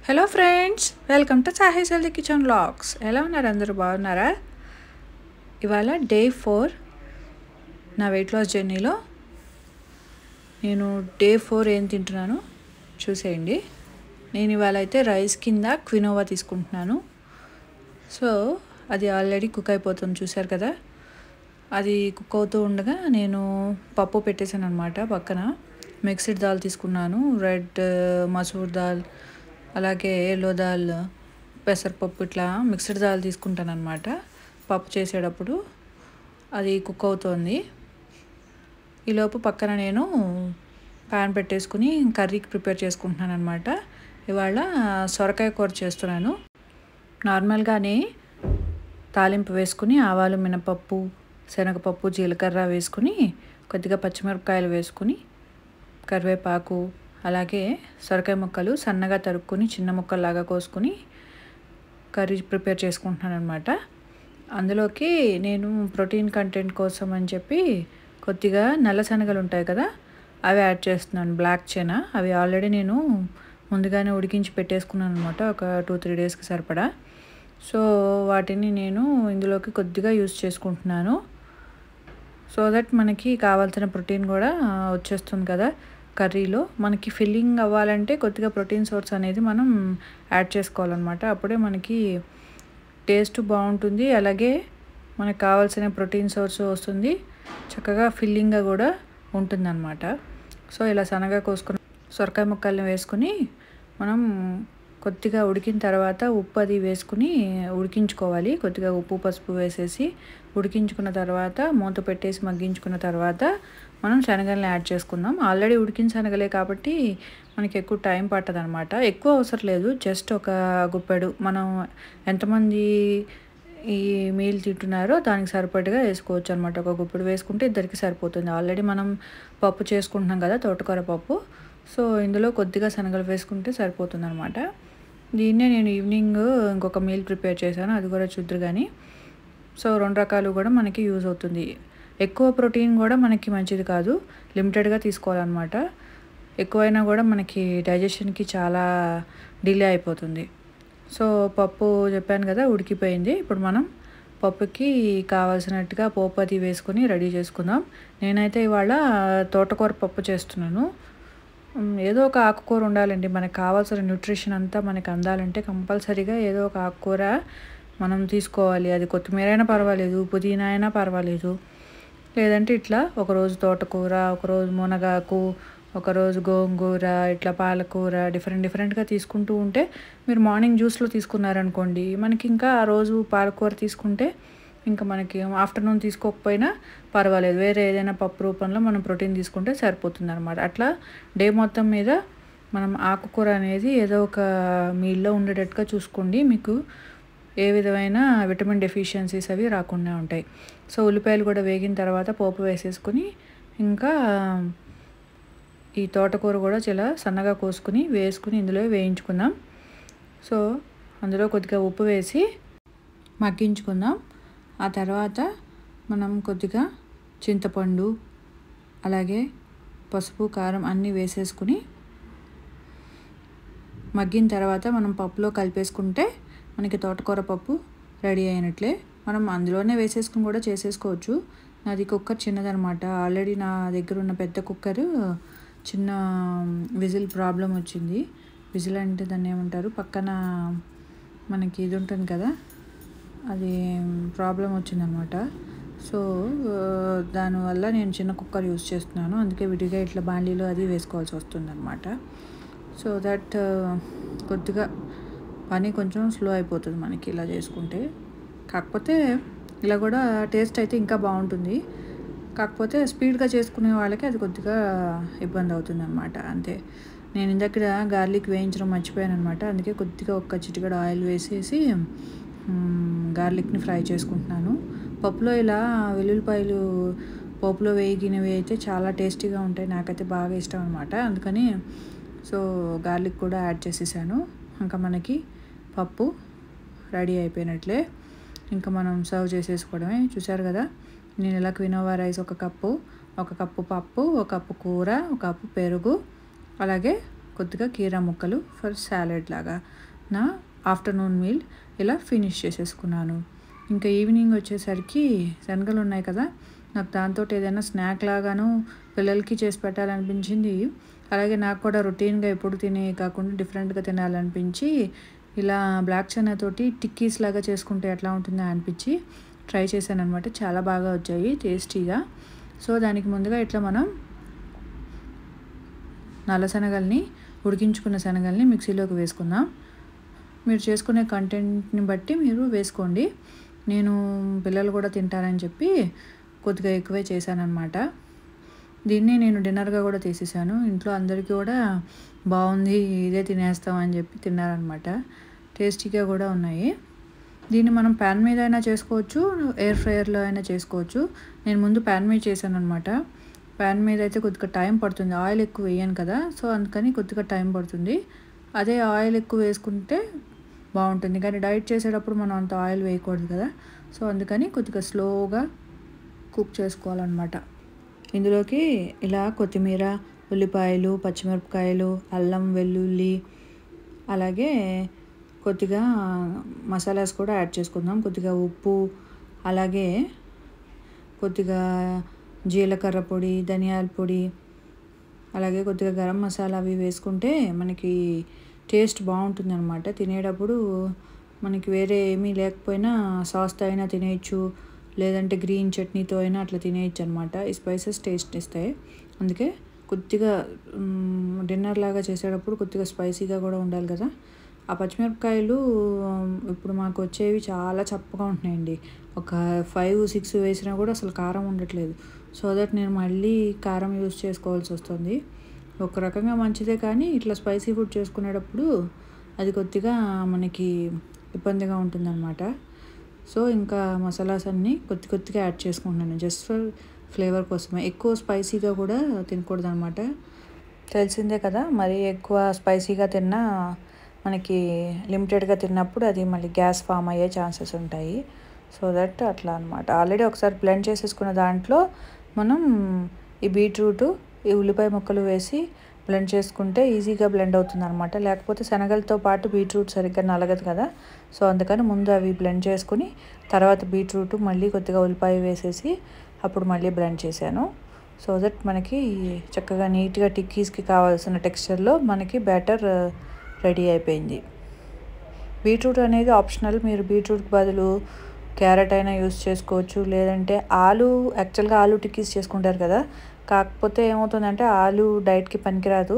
Hello friends, welcome to సాహీస్ healthy kitchen vlogs. ఎలా ఉన్నారు? అందరూ బాగున్నారా? ఇవాళ డే 4 నా వెయిట్ లాస్ జర్నీలో. నేను డే 4 ఏం తింటున్నాను చూసేయండి. నేను ఇవాళ అయితే రైస్ కింద క్వినోవా తీసుకుంటున్నాను. సో అది ఆల్రెడీ కుక్ అయిపోతుంది, చూసారు కదా. అది కుక్ అవుతూ ఉండగా నేను పప్పు పెట్టేశాను అనమాట. పక్కన మిక్స్డ్ దాల్ తీసుకున్నాను, రెడ్ మసూర్ దాల్, అలాగే ఎల్లో దాల్, పెసరపప్పు, ఇట్లా మిక్స్డ్ దాల్ తీసుకుంటాను అనమాట. పప్పు చేసేటప్పుడు అది కుక్ అవుతోంది. ఈలోపు పక్కన నేను ప్యాన్ పెట్టేసుకుని కర్రీకి ప్రిపేర్ చేసుకుంటున్నాను అనమాట. ఇవాళ సొరకాయ కూర చేస్తున్నాను. నార్మల్గానే తాలింపు వేసుకుని ఆవాలు, మినపప్పు, శనగపప్పు, జీలకర్ర వేసుకుని కొద్దిగా పచ్చిమిరపకాయలు వేసుకుని కరివేపాకు, అలాగే సొరకాయ ముక్కలు సన్నగా తరుక్కుని చిన్న ముక్కల్లాగా కోసుకుని కర్రీ ప్రిపేర్ చేసుకుంటున్నాను అనమాట. అందులోకి నేను ప్రోటీన్ కంటెంట్ కోసం అని చెప్పి కొద్దిగా నల్ల శనగలు ఉంటాయి కదా, అవి యాడ్ చేస్తున్నాను. బ్లాక్ చెనా, అవి ఆల్రెడీ నేను ముందుగానే ఉడికించి పెట్టేసుకున్నాను అనమాట, ఒక 2-3 డేస్కి సరిపడా. సో వాటిని నేను ఇందులోకి కొద్దిగా యూస్ చేసుకుంటున్నాను. సో దట్ మనకి కావాల్సిన ప్రోటీన్ కూడా వచ్చేస్తుంది కదా కర్రీలో. మనకి ఫిల్లింగ్ అవ్వాలంటే కొద్దిగా ప్రోటీన్ సోర్స్ అనేది మనం యాడ్ చేసుకోవాలన్నమాట. అప్పుడే మనకి టేస్ట్ బాగుంటుంది, అలాగే మనకు కావాల్సిన ప్రోటీన్ సోర్స్ వస్తుంది, చక్కగా ఫిల్లింగ్గా కూడా ఉంటుందన్నమాట. సో ఇలా సన్నగా కోసుకుని సొరకాయ ముక్కల్ని వేసుకుని మనం కొద్దిగా ఉడికిన తర్వాత ఉప్పు అది వేసుకుని ఉడికించుకోవాలి. కొద్దిగా ఉప్పు పసుపు వేసేసి ఉడికించుకున్న తర్వాత మూత పెట్టేసి మగ్గించుకున్న తర్వాత మనం శనగల్ని యాడ్ చేసుకుందాం. ఆల్రెడీ ఉడికిన శనగలే కాబట్టి మనకి ఎక్కువ టైం పట్టదనమాట. ఎక్కువ అవసరం లేదు, జస్ట్ ఒక గుప్పెడు, మనం ఎంతమంది ఈ మీల్ తింటున్నారో దానికి సరిపడగా వేసుకోవచ్చు అనమాట. ఒక గుప్పెడు వేసుకుంటే ఇద్దరికి సరిపోతుంది. ఆల్రెడీ మనం పప్పు చేసుకుంటున్నాం కదా, తోటకూర పప్పు. సో ఇందులో కొద్దిగా శనగలు వేసుకుంటే సరిపోతుంది అనమాట. దీన్నే నేను ఈవినింగ్ ఇంకొక మీల్ ప్రిపేర్ చేశాను, అది కూడా చూద్దరు కానీ. సో 2 రకాలు కూడా మనకి యూజ్ అవుతుంది. ఎక్కువ ప్రోటీన్ కూడా మనకి మంచిది కాదు, లిమిటెడ్గా తీసుకోవాలన్నమాట. ఎక్కువైనా కూడా మనకి డైజెషన్కి చాలా డిలే అయిపోతుంది. సో పప్పు చెప్పాను కదా, ఉడికిపోయింది. ఇప్పుడు మనం పప్పుకి కావాల్సినట్టుగా పోపు అది వేసుకొని రెడీ చేసుకుందాం. నేనైతే ఇవాళ తోటకూర పప్పు చేస్తున్నాను. ఏదో ఒక ఆకుకూర ఉండాలండి, మనకు కావాల్సిన న్యూట్రిషన్ అంతా మనకు అందాలంటే కంపల్సరీగా ఏదో ఒక ఆకుకూర మనం తీసుకోవాలి. అది కొత్తిమీర అయినా పర్వాలేదు, పుదీనా అయినా పర్వాలేదు, లేదంటే ఇట్లా ఒకరోజు తోటకూర, ఒకరోజు మునగాకు, ఒకరోజు గోంగూర, ఇట్లా పాలకూర, డిఫరెంట్గా తీసుకుంటూ ఉంటే, మీరు మార్నింగ్ జ్యూస్లో తీసుకున్నారనుకోండి, మనకి ఇంకా ఆ రోజు పాలకూర తీసుకుంటే ఇంకా మనకి ఆఫ్టర్నూన్ తీసుకోకపోయినా పర్వాలేదు, వేరే ఏదైనా పప్పు రూపంలో మనం ప్రోటీన్ తీసుకుంటే సరిపోతుంది అనమాట. అట్లా డే మొత్తం మీద మనం ఆకుకూర అనేది ఏదో ఒక మీల్లో ఉండేటట్టుగా చూసుకోండి, మీకు ఏ విధమైన విటమిన్ డెఫిషియన్సీస్ అవి రాకుండా ఉంటాయి. సో ఉల్లిపాయలు కూడా వేగిన తర్వాత పోపు వేసేసుకుని ఇంకా ఈ తోటకూర కూడా చాలా సన్నగా కోసుకుని వేసుకుని ఇందులో వేయించుకుందాం. సో అందులో కొద్దిగా ఉప్పు వేసి మగ్గించుకుందాం. ఆ తర్వాత మనం కొద్దిగా చింతపండు, అలాగే పసుపు, కారం అన్నీ వేసేసుకుని మగ్గిన తర్వాత మనం పప్పులో కలిపేసుకుంటే మనకి తోటకూర పప్పు రెడీ అయినట్లే. మనం అందులోనే వేసేసుకుని కూడా చేసేసుకోవచ్చు. నాది కుక్కర్ చిన్నదనమాట, ఆల్రెడీ నా దగ్గర ఉన్న పెద్ద కుక్కర్ చిన్న విజిల్ ప్రాబ్లం వచ్చింది. విజిల్ అంటే దాన్ని ఏమంటారు, పక్కన మనకి ఇది ఉంటుంది కదా, అది ప్రాబ్లం వచ్చిందనమాట. సో దానివల్ల నేను చిన్న కుక్కర్ యూజ్ చేస్తున్నాను, అందుకే విడిగా ఇట్లా బాండీలో అది వేసుకోవాల్సి వస్తుందన్నమాట. సో దట్ కొద్దిగా పని కొంచెం స్లో అయిపోతుంది మనకి ఇలా చేసుకుంటే. కాకపోతే ఇలా కూడా టేస్ట్ అయితే ఇంకా బాగుంటుంది, కాకపోతే స్పీడ్గా చేసుకునే వాళ్ళకి అది కొద్దిగా ఇబ్బంది అవుతుంది అనమాట, అంతే. నేను ఇందాక గార్లిక్ వేయించడం మర్చిపోయాను అనమాట, అందుకే కొద్దిగా ఒక చిటికెడు ఆయిల్ వేసేసి గార్లిక్ని ఫ్రై చేసుకుంటున్నాను. పప్పులో ఇలా వెల్లుల్లిపాయలు పప్పులో వేగినవి అయితే చాలా టేస్టీగా ఉంటాయి, నాకైతే బాగా ఇష్టం అనమాట. అందుకని సో గార్లిక్ కూడా యాడ్ చేసేసాను. ఇంకా మనకి పప్పు రెడీ అయిపోయినట్లే, ఇంకా మనం సర్వ్ చేసేసుకోవడమే. చూసారు కదా, నేను ఇలా క్వినోవా రైస్ ఒక కప్పు పప్పు, ఒక కప్పు కూర, ఒక కప్పు పెరుగు, అలాగే కొద్దిగా కీరా ముక్కలు ఫర్ సాలెడ్ లాగా నా ఆఫ్టర్నూన్ మీల్ ఇలా ఫినిష్ చేసేసుకున్నాను. ఇంకా ఈవినింగ్ వచ్చేసరికి శనగలు ఉన్నాయి కదా, నాకు దాంతో ఏదైనా స్నాక్ లాగాను పిల్లలకి చేసి పెట్టాలనిపించింది. అలాగే నాకు కూడా రొటీన్గా ఎప్పుడు తినే కాకుండా డిఫరెంట్గా తినాలనిపించి ఇలా బ్లాక్ చనాతోటి టిక్కీస్ లాగా చేసుకుంటే ఎట్లా ఉంటుందో అనిపించి ట్రై చేశాను అనమాట. చాలా బాగా వచ్చాయి టేస్టీగా. సో దానికి ముందుగా ఇట్లా మనం నల్ల శనగల్ని, ఉడికించుకున్న శనగల్ని మిక్సీలోకి వేసుకుందాం. మీరు చేసుకునే కంటెంట్ని బట్టి మీరు వేసుకోండి. నేను పిల్లలు కూడా తింటారని చెప్పి కొద్దిగా ఎక్కువే చేశానన్నమాట. దీన్ని నేను డిన్నర్గా కూడా తీసేసాను. ఇంట్లో అందరికీ కూడా బాగుంది, ఇదే తినేస్తాం అని చెప్పి తిన్నారనమాట. టేస్టీగా కూడా ఉన్నాయి. దీన్ని మనం ప్యాన్ మీద అయినా చేసుకోవచ్చు, ఎయిర్ ఫ్రైయర్లో అయినా చేసుకోవచ్చు. నేను ముందు ప్యాన్ మీద చేశాను అనమాట. ప్యాన్ మీద అయితే కొద్దిగా టైం పడుతుంది, ఆయిల్ ఎక్కువ వేయను కదా, సో అందుకని కొద్దిగా టైం పడుతుంది. అదే ఆయిల్ ఎక్కువ వేసుకుంటే బాగుంటుంది, కానీ డైట్ చేసేటప్పుడు మనం అంత ఆయిల్ వేయకూడదు కదా, సో అందుకని కొద్దిగా స్లోగా కుక్ చేసుకోవాలన్నమాట. ఇందులోకి ఇలా కొత్తిమీర, ఉల్లిపాయలు, పచ్చిమిరపకాయలు, అల్లం వెల్లుల్లి, అలాగే కొద్దిగా మసాలాస్ కూడా యాడ్ చేసుకుందాం. కొద్దిగా ఉప్పు, అలాగే కొద్దిగా జీలకర్ర పొడి, ధనియాల పొడి, అలాగే కొద్దిగా గరం మసాలా అవి వేసుకుంటే మనకి టేస్ట్ బాగుంటుంది అనమాట. తినేటప్పుడు మనకి వేరే ఏమీ లేకపోయినా సాస్తో అయినా తినేయచ్చు, లేదంటే గ్రీన్ చట్నీతో అయినా అట్లా తినేయచ్చు అనమాట. ఈ స్పైసెస్ టేస్ట్ ఇస్తాయి. అందుకే కొద్దిగా డిన్నర్ లాగా చేసేటప్పుడు కొద్దిగా స్పైసీగా కూడా ఉండాలి కదా. ఆ పచ్చిమిరపకాయలు ఇప్పుడు మాకు వచ్చేవి చాలా చప్పగా ఉంటున్నాయండి. ఒక 5-6 వేసినా కూడా అసలు కారం ఉండట్లేదు. సో దట్ నేను మళ్ళీ కారం యూస్ చేసుకోవాల్సి వస్తుంది. ఒక రకంగా మంచిదే, కానీ ఇట్లా స్పైసీ ఫుడ్ చేసుకునేటప్పుడు అది కొద్దిగా మనకి ఇబ్బందిగా ఉంటుందన్నమాట. సో ఇంకా మసాలాస్ అన్నీ కొద్దిగా యాడ్ చేసుకుంటున్నాను, జస్ట్ ఫర్ ఫ్లేవర్ కోసమే. ఎక్కువ స్పైసీగా కూడా తినకూడదు అనమాట. తెలిసిందే కదా, మరి ఎక్కువ స్పైసీగా తిన్నా మనకి లిమిటెడ్గా తిన్నప్పుడు అది మళ్ళీ గ్యాస్ ఫామ్ అయ్యే ఛాన్సెస్ ఉంటాయి. సో దట్ అట్లా అనమాట. ఆల్రెడీ ఒకసారి బ్లెండ్ చేసేసుకున్న దాంట్లో మనం ఈ బీట్రూటు, ఈ ఉల్లిపాయ ముక్కలు వేసి బ్లెండ్ చేసుకుంటే ఈజీగా బ్లెండ్ అవుతుంది అనమాట. లేకపోతే శనగలతో పాటు బీట్రూట్ సరిగ్గా నలగదు కదా, సో అందుకని ముందు అవి బ్లెండ్ చేసుకుని తర్వాత బీట్రూట్ మళ్ళీ కొద్దిగా ఉల్లిపాయ వేసేసి అప్పుడు మళ్ళీ బ్లెండ్ చేశాను. సో దట్ మనకి చక్కగా నీట్గా టిక్కీస్కి కావాల్సిన టెక్స్చర్లో మనకి బ్యాటర్ రెడీ అయిపోయింది. బీట్రూట్ అనేది ఆప్షనల్, మీరు బీట్రూట్కి బదులు క్యారెట్ అయినా యూస్ చేసుకోవచ్చు, లేదంటే యాక్చువల్గా ఆలు టిక్కీస్ చేసుకుంటారు కదా, కాకపోతే ఏమవుతుందంటే ఆలు డైట్కి పనికిరాదు.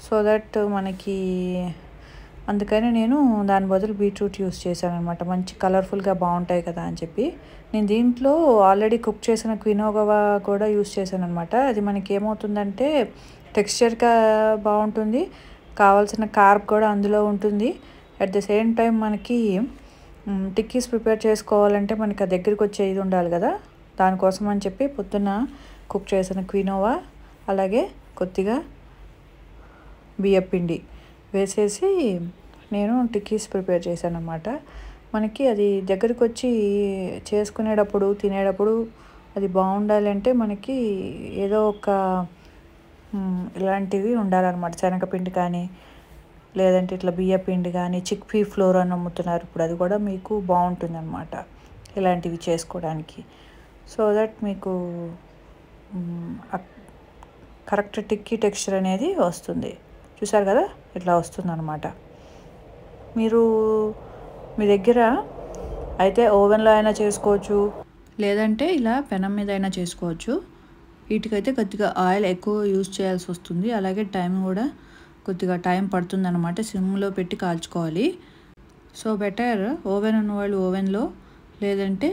సో దట్ మనకి అందుకని నేను దాని బదులు బీట్రూట్ యూస్ చేశాను అనమాట. మంచి కలర్ఫుల్గా బాగుంటాయి కదా అని చెప్పి నేను దీంట్లో ఆల్రెడీ కుక్ చేసిన క్వినోవా కూడా యూస్ చేశాను అనమాట. అది మనకి ఏమవుతుందంటే టెక్స్చర్గా బాగుంటుంది, కావాల్సిన కార్బ్ కూడా అందులో ఉంటుంది. అట్ ద సేమ్ టైం మనకి టిక్కీస్ ప్రిపేర్ చేసుకోవాలంటే మనకి ఆ దగ్గరికి వచ్చే ఇది ఉండాలి కదా, దానికోసం అని చెప్పి పొద్దున్న కుక్ చేసిన క్వినోవా అలాగే కొద్దిగా బియ్యపిండి వేసేసి నేను టిక్కీస్ ప్రిపేర్ చేశాను అన్నమాట. మనకి అది దగ్గరికి వచ్చి చేసుకునేటప్పుడు తినేటప్పుడు అది బాగుండాలంటే మనకి ఏదో ఒక ఇలాంటివి ఉండాలన్నమాట. శనగపిండి కానీ లేదంటే ఇట్లా బియ్యపిండి కానీ, చిక్పీ ఫ్లోర్ అని అమ్ముతున్నారు ఇప్పుడు, అది కూడా మీకు బాగుంటుంది అన్నమాట ఇలాంటివి చేసుకోవడానికి. సో దట్ మీకు కరెక్ట్ టిక్కీ టెక్స్చర్ అనేది వస్తుంది. చూసారు కదా, ఇట్లా వస్తుంది అన్నమాట. మీరు మీ దగ్గర అయితే ఓవెన్లో అయినా చేసుకోవచ్చు, లేదంటే ఇలా పెనం మీద అయినా చేసుకోవచ్చు. వీటికైతే కొద్దిగా ఆయిల్ ఎక్కువ యూజ్ చేయాల్సి వస్తుంది, అలాగే టైం కూడా కొద్దిగా టైం పడుతుంది అనమాట. సిమ్లో పెట్టి కాల్చుకోవాలి. సో బెటర్ ఓవెన్ ఉన్నవాళ్ళు ఓవెన్లో, లేదంటే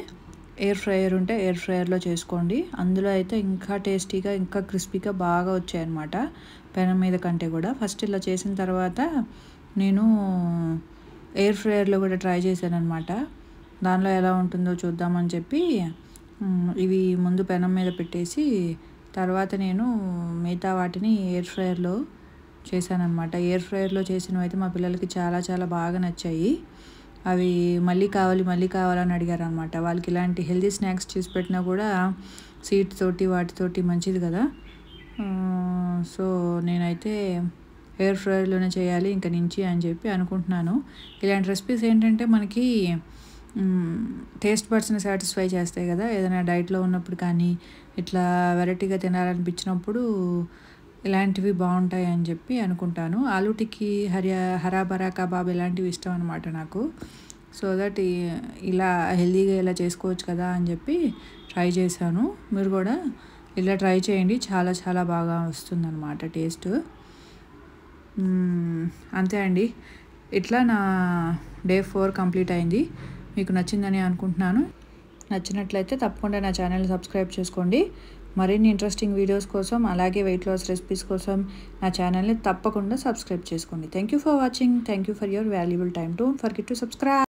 ఎయిర్ ఫ్రైయర్ ఉంటే ఎయిర్ ఫ్రైయర్లో చేసుకోండి. అందులో అయితే ఇంకా టేస్టీగా ఇంకా క్రిస్పీగా బాగా వచ్చాయన్నమాట పెనం మీద కంటే కూడా. ఫస్ట్ ఇలా చేసిన తర్వాత నేను ఎయిర్ ఫ్రైయర్లో కూడా ట్రై చేశాను అనమాట. దానిలో ఎలా ఉంటుందో చూద్దామని చెప్పి ఇవి ముందు పెనం మీద పెట్టేసి తర్వాత నేను మిగతా వాటిని ఎయిర్ ఫ్రైయర్లో చేశానన్నమాట. ఎయిర్ ఫ్రైయర్లో చేసినవి అయితే మా పిల్లలకి చాలా చాలా బాగా నచ్చాయి. అవి మళ్ళీ కావాలని అడిగారు అనమాట. వాళ్ళకి ఇలాంటి హెల్తీ స్నాక్స్ చేసి పెట్టినా కూడా సీడ్స్ తోటి వాటితోటి మంచిది కదా. సో నేనైతే ఎయిర్ ఫ్రైయర్లోనే చేయాలి ఇంక నుంచి అని చెప్పి అనుకుంటున్నాను. ఇలాంటి రెసిపీస్ ఏంటంటే మనకి టేస్ట్ బడ్స్ని సాటిస్ఫై చేస్తాయి కదా. ఏదైనా డైట్లో ఉన్నప్పుడు కానీ ఇట్లా వెరైటీగా తినాలనిపించినప్పుడు ఇలాంటివి బాగుంటాయి అని చెప్పి అనుకుంటాను. ఆలూ టిక్కీ, హరాబరా కబాబ్ ఇలాంటివి ఇష్టం అనమాట నాకు. సో దట్ ఇలా హెల్తీగా ఇలా చేసుకోవచ్చు కదా అని చెప్పి ట్రై చేశాను. మీరు కూడా ఇలా ట్రై చేయండి, చాలా చాలా బాగా వస్తుందన్నమాట టేస్ట్. అంతే అండి, ఇట్లా నా డే 4 కంప్లీట్ అయింది. మీకు నచ్చిందని అనుకుంటున్నాను. నచ్చినట్లయితే తప్పకుండా నా ఛానల్ని సబ్స్క్రైబ్ చేసుకోండి. మరిన్ని ఇంట్రెస్టింగ్ వీడియోస్ కోసం అలాగే వెయిట్ లాస్ రెసిపీస్ కోసం నా ఛానల్ని తప్పకుండా సబ్స్క్రైబ్ చేసుకోండి. Thank you for watching. Thank you for your valuable time. Don't forget to subscribe.